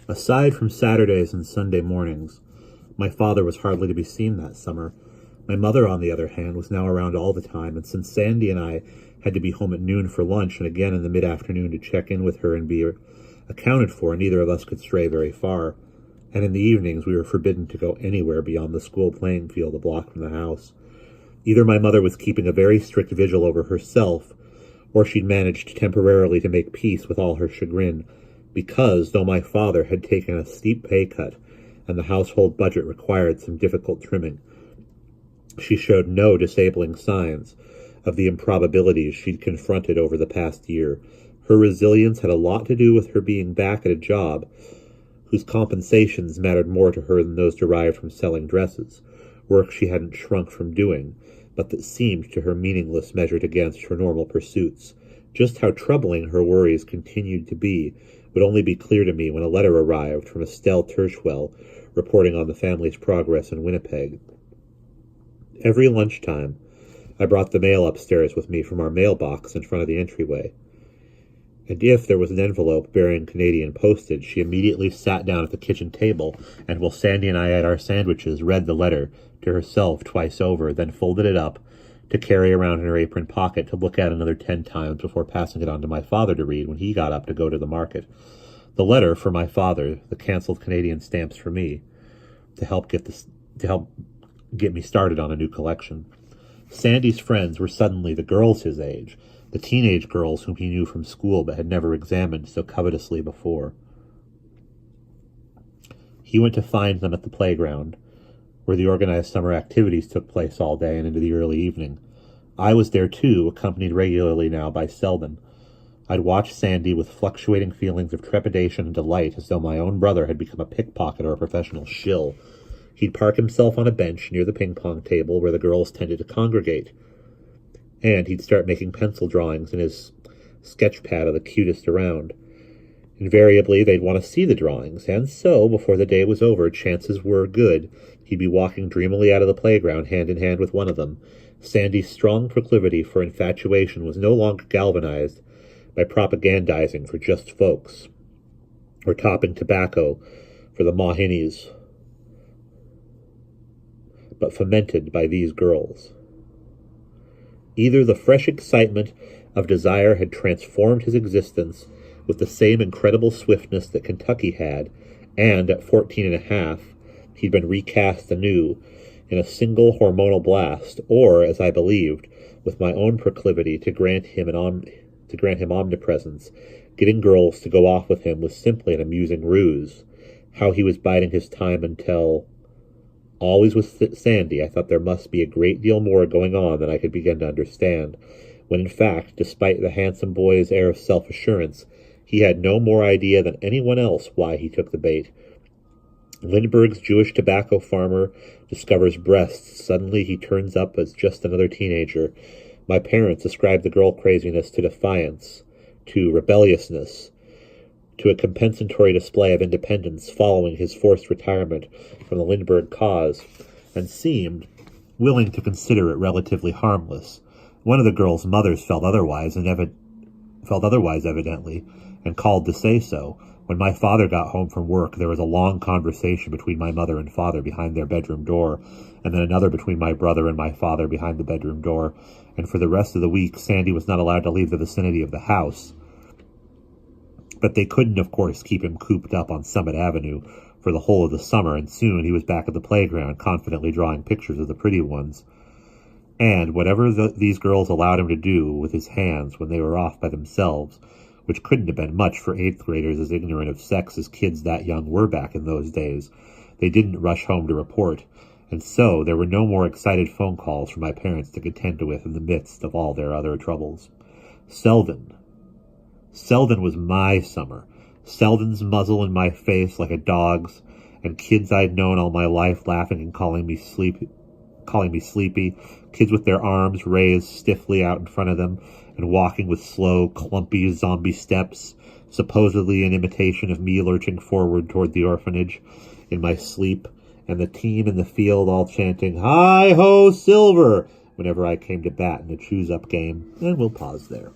Aside from Saturdays and Sunday mornings, my father was hardly to be seen that summer. My mother, on the other hand, was now around all the time, and since Sandy and I had to be home at noon for lunch and again in the mid-afternoon to check in with her and be accounted for, neither of us could stray very far. And in the evenings we were forbidden to go anywhere beyond the school playing field a block from the house. Either my mother was keeping a very strict vigil over herself, or she'd managed temporarily to make peace with all her chagrin, because, though my father had taken a steep pay cut and the household budget required some difficult trimming, she showed no disabling signs of the improbabilities she'd confronted over the past year. Her resilience had a lot to do with her being back at a job whose compensations mattered more to her than those derived from selling dresses, work she hadn't shrunk from doing, but that seemed to her meaningless measured against her normal pursuits. Just how troubling her worries continued to be would only be clear to me when a letter arrived from Estelle Tershwell reporting on the family's progress in Winnipeg. Every lunchtime, I brought the mail upstairs with me from our mailbox in front of the entryway, and if there was an envelope bearing Canadian postage, she immediately sat down at the kitchen table and, while Sandy and I ate our sandwiches, read the letter to herself twice over, then folded it up to carry around in her apron pocket to look at another 10 times before passing it on to my father to read when he got up to go to the market. The letter for my father, the canceled Canadian stamps for me, to help get me started on a new collection. Sandy's friends were suddenly the girls his age, the teenage girls whom he knew from school but had never examined so covetously before. He went to find them at the playground, where the organized summer activities took place all day and into the early evening. I was there too, accompanied regularly now by Selden. I'd watch Sandy with fluctuating feelings of trepidation and delight, as though my own brother had become a pickpocket or a professional shill. He'd park himself on a bench near the ping-pong table where the girls tended to congregate, and he'd start making pencil drawings in his sketch pad of the cutest around. Invariably, they'd want to see the drawings, and so, before the day was over, chances were good he'd be walking dreamily out of the playground hand in hand with one of them. Sandy's strong proclivity for infatuation was no longer galvanized by propagandizing for just folks, or topping tobacco for the Mohinis, but fomented by these girls. Either the fresh excitement of desire had transformed his existence with the same incredible swiftness that Kentucky had, and at 14 and a half, he'd been recast anew in a single hormonal blast, or, as I believed, with my own proclivity to grant him omnipresence, getting girls to go off with him was simply an amusing ruse. How he was biding his time until... Always with Sandy, I thought there must be a great deal more going on than I could begin to understand, when in fact, despite the handsome boy's air of self-assurance, he had no more idea than anyone else why he took the bait. Lindbergh's Jewish tobacco farmer discovers breasts. Suddenly he turns up as just another teenager. My parents ascribed the girl craziness to defiance, to rebelliousness, to a compensatory display of independence following his forced retirement from the Lindbergh cause, and seemed willing to consider it relatively harmless. One of the girl's mothers felt otherwise, evidently, and called to say so. When my father got home from work, there was a long conversation between my mother and father behind their bedroom door, and then another between my brother and my father behind the bedroom door, and for the rest of the week Sandy was not allowed to leave the vicinity of the house. But they couldn't, of course, keep him cooped up on Summit Avenue for the whole of the summer, and soon he was back at the playground, confidently drawing pictures of the pretty ones. And whatever these girls allowed him to do with his hands when they were off by themselves, which couldn't have been much for eighth graders as ignorant of sex as kids that young were back in those days, they didn't rush home to report, and so there were no more excited phone calls from my parents to contend with in the midst of all their other troubles. Selden was my summer. Selden's muzzle in my face like a dog's, and kids I'd known all my life laughing and calling me sleepy, kids with their arms raised stiffly out in front of them and walking with slow, clumpy zombie steps, supposedly an imitation of me lurching forward toward the orphanage in my sleep, and the team in the field all chanting, "Hi-ho, Silver!" whenever I came to bat in a choose-up game, and we'll pause there.